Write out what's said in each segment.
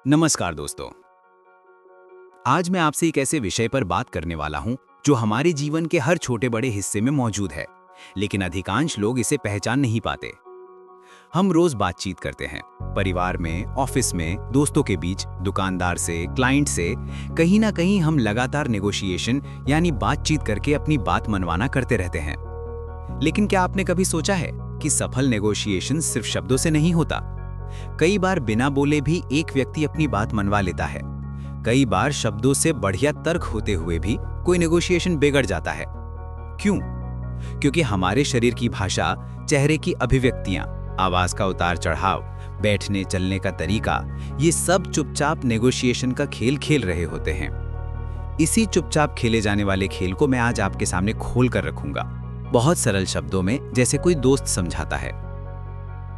नमस्कार दोस्तों। आज मैं आपसे एक ऐसे विषय पर बात करने वाला हूं जो हमारे जीवन के हर छोटे बड़े हिस्से में मौजूद है, लेकिन अधिकांश लोग इसे पहचान नहीं पाते। हम रोज बातचीत करते हैं, परिवार में, ऑफिस में, दोस्तों के बीच, दुकानदार से, क्लाइंट से। कहीं ना कहीं हम लगातार नेगोशिएशन यानी बातचीत करके अपनी बात मनवाना करते रहते हैं। लेकिन क्या आपने कभी सोचा है कि सफल नेगोशिएशन सिर्फ शब्दों से नहीं होता? कई बार बिना बोले भी एक व्यक्ति अपनी बात मनवा लेता है। कई बार शब्दों से बढ़िया तर्क होते हुए भी कोई नेगोशिएशन बिगड़ जाता है। क्यों? क्योंकि हमारे शरीर की भाषा, चेहरे की अभिव्यक्तियां, आवाज का उतार चढ़ाव, बैठने चलने का तरीका, ये सब चुपचाप नेगोशिएशन का खेल खेल रहे होते हैं। इसी चुपचाप खेले जाने वाले खेल को मैं आज आपके सामने खोल कर रखूंगा, बहुत सरल शब्दों में, जैसे कोई दोस्त समझाता है।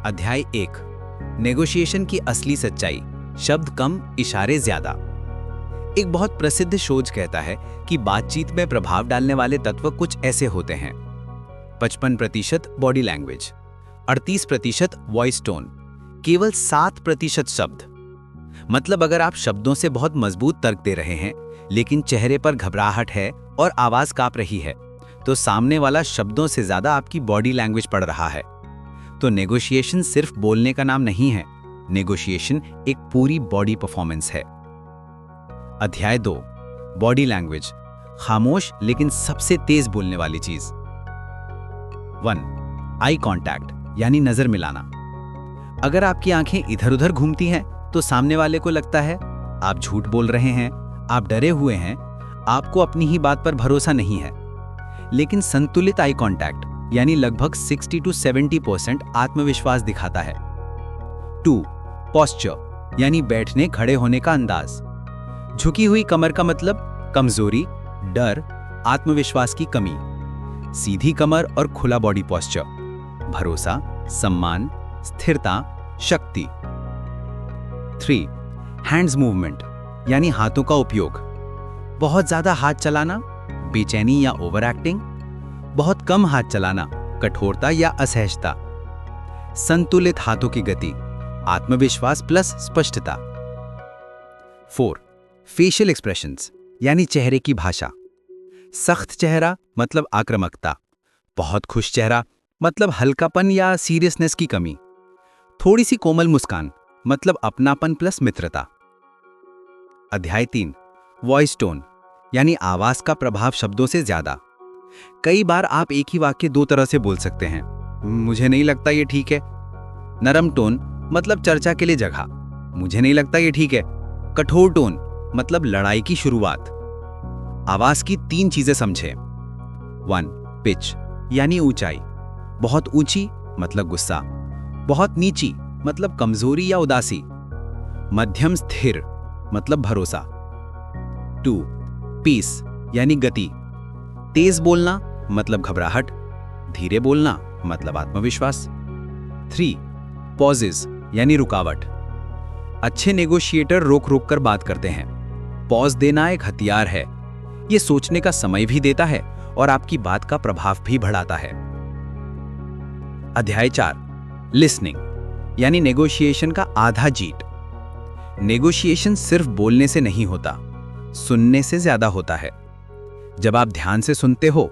अध्याय 1, नेगोशिएशन की असली सच्चाई, शब्द कम, इशारे ज्यादा। एक बहुत प्रसिद्ध शोध कहता है कि बातचीत में प्रभाव डालने वाले तत्व कुछ ऐसे होते हैं: 55% बॉडी लैंग्वेज, 38% वॉइस टोन, केवल 7% शब्द। मतलब अगर आप शब्दों से बहुत मजबूत तर्क दे रहे हैं, लेकिन चेहरे पर घबराहट है और आवाज कांप रही है, तो सामने वाला शब्दों से ज्यादा आपकी बॉडी लैंग्वेज पढ़ रहा है। तो नेगोशिएशन सिर्फ बोलने का नाम नहीं है, नेगोशिएशन एक पूरी बॉडी परफॉर्मेंस है। अध्याय 2, बॉडी लैंग्वेज, खामोश लेकिन सबसे तेज बोलने वाली चीज। 1, आई कांटेक्ट यानी नजर मिलाना। अगर आपकी आंखें इधर उधर घूमती हैं तो सामने वाले को लगता है आप झूठ बोल रहे हैं, आप डरे हुए हैं, आपको अपनी ही बात पर भरोसा नहीं है। लेकिन संतुलित आई कांटेक्ट यानी लगभग 60 to 70% आत्मविश्वास दिखाता है। 2, पोस्चर यानी बैठने खड़े होने का अंदाज। झुकी हुई कमर का मतलब कमजोरी, डर, आत्मविश्वास की कमी। सीधी कमर और खुला बॉडी पोस्चर, भरोसा, सम्मान, स्थिरता, शक्ति। 3, हैंड्स मूवमेंट यानी हाथों का उपयोग। बहुत ज्यादा हाथ चलाना, बेचैनी या ओवर एक्टिंग। बहुत कम हाथ चलाना, कठोरता या असहजता। संतुलित हाथों की गति, आत्मविश्वास प्लस स्पष्टता। 4, फेशियल एक्सप्रेशंस यानी चेहरे की भाषा। सख्त चेहरा मतलब आक्रामकता, बहुत खुश चेहरा मतलब हल्कापन या सीरियसनेस की कमी। थोड़ी सी कोमल मुस्कान मतलब अपनापन प्लस मित्रता। अध्याय 3, वॉइस टोन यानी आवाज का प्रभाव शब्दों से ज्यादा। कई बार आप एक ही वाक्य दो तरह से बोल सकते हैं। मुझे नहीं लगता ये ठीक है। नरम टोन मतलब चर्चा के लिए जगह, मुझे नहीं लगता ये ठीक है। कठोर टोन मतलब लड़ाई की शुरुआत। आवाज की 3 चीजें समझें। 1, पिच यानी ऊंचाई। बहुत ऊंची मतलब गुस्सा, बहुत नीची मतलब कमजोरी या उदासी, मध्यम स्थिर मतलब भरोसा। 2, पीस यानी गति। तेज बोलना मतलब घबराहट, धीरे बोलना मतलब आत्मविश्वास। 3, पॉजेज यानी रुकावट। अच्छे नेगोशिएटर रोक रोक कर बात करते हैं। पॉज देना एक हथियार है, ये सोचने का समय भी देता है और आपकी बात का प्रभाव भी बढ़ाता है। अध्याय 4, लिसनिंग यानी नेगोशिएशन का आधा जीत। नेगोशिएशन सिर्फ बोलने से नहीं होता, सुनने से ज्यादा होता है। जब आप ध्यान से सुनते हो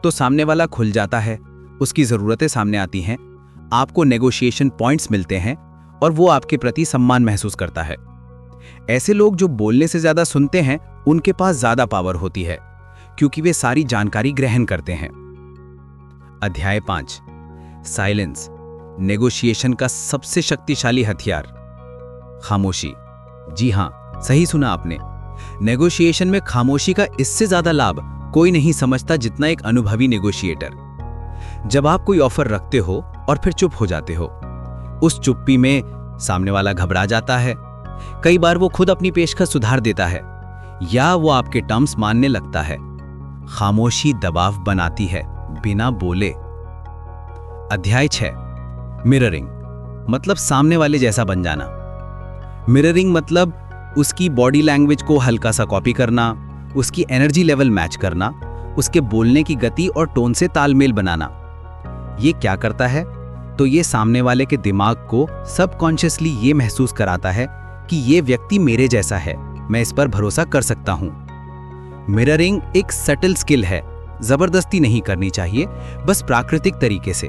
तो सामने वाला खुल जाता है, उसकी जरूरतें सामने आती हैं, आपको नेगोशिएशन पॉइंट्स मिलते हैं और वो आपके प्रति सम्मान महसूस करता है। ऐसे लोग जो बोलने से ज्यादा सुनते हैं, उनके पास ज्यादा पावर होती है, क्योंकि वे सारी जानकारी ग्रहण करते हैं। अध्याय 5, साइलेंस, नेगोशिएशन का सबसे शक्तिशाली हथियार, खामोशी। जी हां, सही सुना आपने। नेगोशिएशन में खामोशी का इससे ज्यादा लाभ कोई नहीं समझता जितना एक अनुभवी नेगोशिएटर। जब आप कोई ऑफर रखते हो और फिर चुप हो जाते हो, उस चुप्पी में सामने वाला घबरा जाता है। कई बार वो खुद अपनी पेशकश सुधार देता है या वो आपके टर्म्स मानने लगता है। खामोशी दबाव बनाती है बिना बोले। अध्याय 6, मिररिंग मतलब सामने वाले जैसा बन जाना। मिररिंग मतलब उसकी बॉडी लैंग्वेज को हल्का सा कॉपी करना, उसकी एनर्जी लेवल मैच करना, उसके बोलने की गति और टोन से तालमेल बनाना। ये क्या करता है? तो ये सामने वाले के दिमाग को सबकॉन्शियसली ये महसूस कराता है कि ये व्यक्ति मेरे जैसा है, मैं इस पर भरोसा कर सकता हूं। मिररिंग एक सटल स्किल है, जबरदस्ती नहीं करनी चाहिए, बस प्राकृतिक तरीके से।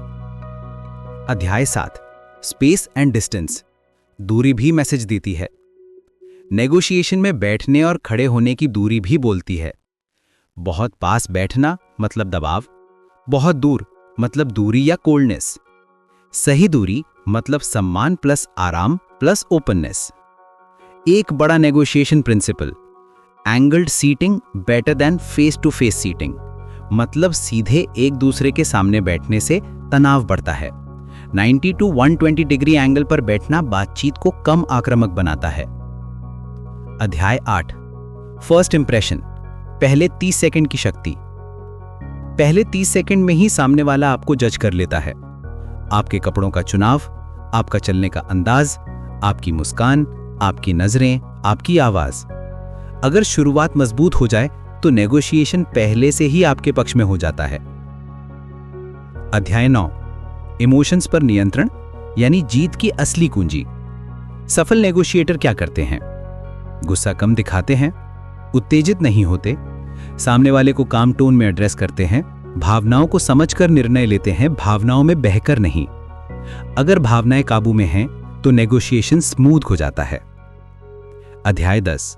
अध्याय 7, स्पेस एंड डिस्टेंस। दूरी भी मैसेज देती है। नेगोशिएशन में बैठने और खड़े होने की दूरी भी बोलती है। बहुत पास बैठना मतलब दबाव, बहुत दूर मतलब दूरी या कोल्डनेस। सही दूरी मतलब सम्मान प्लस आराम प्लस ओपननेस। एक बड़ा negotiation principle, angled seating better than face to face seating, मतलब सीधे एक दूसरे के सामने बैठने से तनाव बढ़ता है। 90 टू 120 डिग्री एंगल पर बैठना बातचीत को कम आक्रामक बनाता है। अध्याय 8, फर्स्ट इंप्रेशन, पहले 30 सेकंड की शक्ति। पहले 30 सेकंड में ही सामने वाला आपको जज कर लेता है। आपके कपड़ों का चुनाव, आपका चलने का अंदाज, आपकी मुस्कान, आपकी नजरें, आपकी आवाज। अगर शुरुआत मजबूत हो जाए तो नेगोशिएशन पहले से ही आपके पक्ष में हो जाता है। अध्याय 9, इमोशंस पर नियंत्रण यानी जीत की असली कुंजी। सफल नेगोशिएटर क्या करते हैं? गुस्सा कम दिखाते हैं, उत्तेजित नहीं होते, सामने वाले को काम टोन में एड्रेस करते हैं, भावनाओं को समझकर निर्णय लेते हैं, भावनाओं में बहकर नहीं। अगर भावनाएं काबू में हैं तो नेगोशिएशन स्मूथ हो जाता है। अध्याय 10,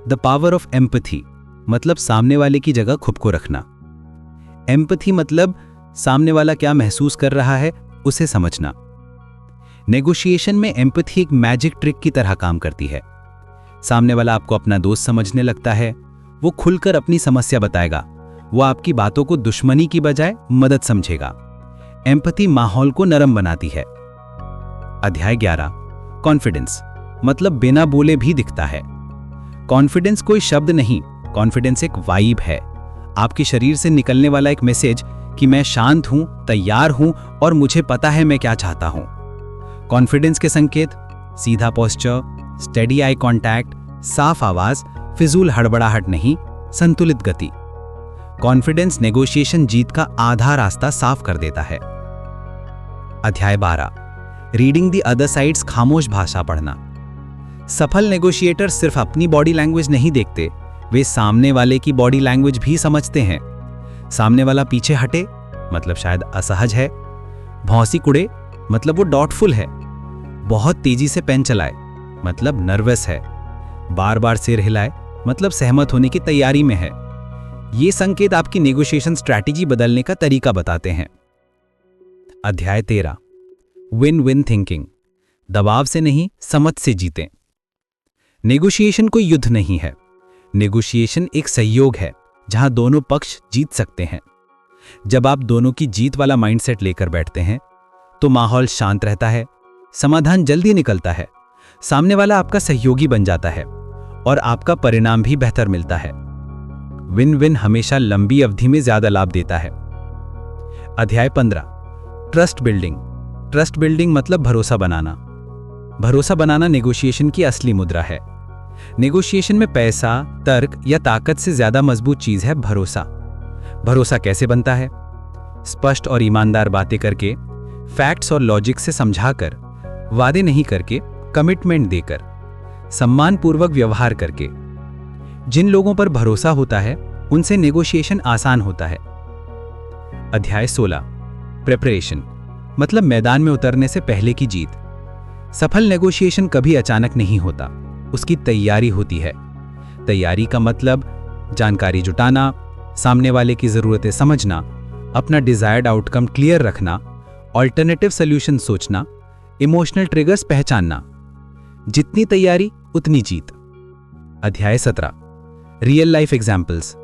द पावर ऑफ एम्पैथी, मतलब सामने वाले की जगह खुद को रखना। एम्पैथी मतलब सामने वाला क्या महसूस कर रहा है उसे समझना। नेगोशिएशन में एम्पैथी एक मैजिक ट्रिक की तरह काम करती है। सामने वाला आपको अपना दोस्त समझने लगता है, वो खुलकर अपनी समस्या बताएगा, वो आपकी बातों को दुश्मनी की बजाय मदद समझेगा। एम्पैथी माहौल को नरम बनाती है। अध्याय 11, कॉन्फिडेंस, मतलब बिना बोले भी दिखता है। कॉन्फिडेंस कोई शब्द नहीं, कॉन्फिडेंस एक वाइब है, आपके शरीर से निकलने वाला एक मैसेज कि मैं शांत हूं, तैयार हूं और मुझे पता है मैं क्या चाहता हूं। कॉन्फिडेंस के संकेत, सीधा पोस्चर, स्टेडी आई कांटेक्ट, साफ आवाज, फिजूल हड़बड़ाहट नहीं, संतुलित गति। कॉन्फिडेंस नेगोशिएशन जीत का आधा रास्ता साफ कर देता है। अध्याय 12, रीडिंग द अदर साइड्स, खामोश भाषा पढ़ना। सफल नेगोशिएटर सिर्फ अपनी बॉडी लैंग्वेज नहीं देखते, वे सामने वाले की बॉडी लैंग्वेज भी समझते हैं। सामने वाला पीछे हटे मतलब शायद असहज है, भौंसी कुड़े मतलब वो डॉटफुल है, बहुत तेजी से पेन चलाए मतलब नर्वस है, बार बार सिर हिलाए मतलब सहमत होने की तैयारी में है। ये संकेत आपकी नेगोशिएशन स्ट्रैटेजी बदलने का तरीका बताते हैं। अध्याय 13, विन विन थिंकिंग, दबाव से नहीं समझ से जीतें। नेगोशिएशन कोई युद्ध नहीं है, नेगोशिएशन एक सहयोग है जहां दोनों पक्ष जीत सकते हैं। जब आप दोनों की जीत वाला माइंडसेट लेकर बैठते हैं तो माहौल शांत रहता है, समाधान जल्दी निकलता है, सामने वाला आपका सहयोगी बन जाता है और आपका परिणाम भी बेहतर मिलता है। विन विन हमेशा लंबी अवधि में ज्यादा लाभ देता है। अध्याय 15, ट्रस्ट बिल्डिंग। ट्रस्ट बिल्डिंग मतलब भरोसा बनाना। भरोसा बनाना नेगोशिएशन की असली मुद्रा है। नेगोशिएशन में पैसा, तर्क या ताकत से ज्यादा मजबूत चीज है भरोसा। भरोसा कैसे बनता है? स्पष्ट और ईमानदार बातें करके, फैक्ट्स और लॉजिक से समझाकर, वादे नहीं करके, कमिटमेंट देकर, सम्मानपूर्वक व्यवहार करके। जिन लोगों पर भरोसा होता है उनसे नेगोशिएशन आसान होता है। अध्याय 16, प्रिपरेशन, मतलब मैदान में उतरने से पहले की जीत। सफल नेगोशिएशन कभी अचानक नहीं होता, उसकी तैयारी होती है। तैयारी का मतलब जानकारी जुटाना, सामने वाले की जरूरतें समझना, अपना डिजायर्ड आउटकम क्लियर रखना, ऑल्टरनेटिव सॉल्यूशन सोचना, इमोशनल ट्रिगर्स पहचानना। जितनी तैयारी उतनी जीत। अध्याय 17, रियल लाइफ एग्जाम्पल्स,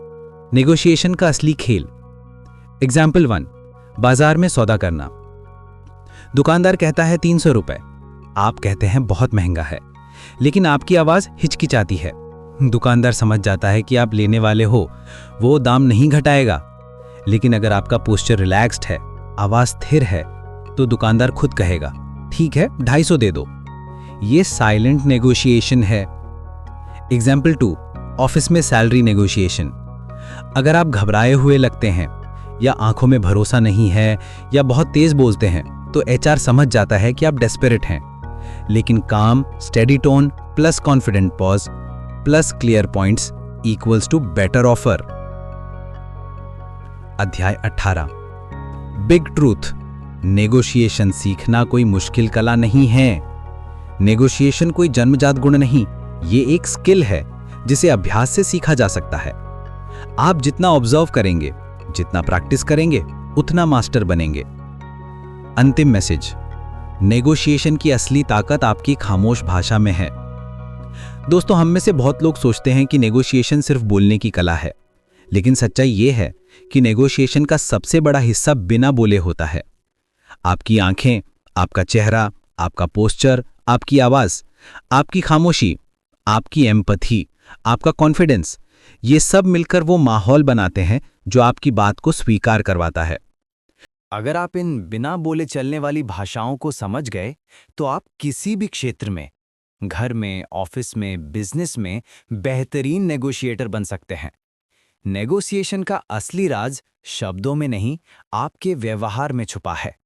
नेगोशिएशन का असली खेल। एग्जाम्पल 1, बाजार में सौदा करना। दुकानदार कहता है 300 रुपए, आप कहते हैं बहुत महंगा है, लेकिन आपकी आवाज हिचकिचाती है। दुकानदार समझ जाता है कि आप लेने वाले हो, वो दाम नहीं घटाएगा। लेकिन अगर आपका पोस्चर रिलैक्स्ड है, आवाज स्थिर है, तो दुकानदार खुद कहेगा ठीक है 250 दे दो। ये साइलेंट नेगोशिएशन है। एग्जाम्पल 2, ऑफिस में सैलरी नेगोशिएशन। अगर आप घबराए हुए लगते हैं या आंखों में भरोसा नहीं है या बहुत तेज बोलते हैं तो एचआर समझ जाता है कि आप डेस्परेट हैं। लेकिन काम, steady tone plus confident pause plus clear points equals to better offer. अध्याय 18 बिग ट्रूथ। नेगोशिएशन सीखना कोई मुश्किल कला नहीं है। नेगोशिएशन कोई जन्मजात गुण नहीं, ये एक स्किल है जिसे अभ्यास से सीखा जा सकता है। आप जितना ऑब्जर्व करेंगे, जितना प्रैक्टिस करेंगे, उतना मास्टर बनेंगे। अंतिम मैसेज, नेगोशिएशन की असली ताकत आपकी खामोश भाषा में है। दोस्तों, हम में से बहुत लोग सोचते हैं कि नेगोशिएशन सिर्फ बोलने की कला है, लेकिन सच्चाई ये है कि नेगोशिएशन का सबसे बड़ा हिस्सा बिना बोले होता है। आपकी आंखें, आपका चेहरा, आपका पोस्चर, आपकी आवाज, आपकी खामोशी, आपकी एम्पैथी, आपका कॉन्फिडेंस, ये सब मिलकर वो माहौल बनाते हैं जो आपकी बात को स्वीकार करवाता है। अगर आप इन बिना बोले चलने वाली भाषाओं को समझ गए, तो आप किसी भी क्षेत्र में, घर में, ऑफिस में, बिजनेस में बेहतरीन नेगोशिएटर बन सकते हैं। नेगोशिएशन का असली राज शब्दों में नहीं, आपके व्यवहार में छुपा है।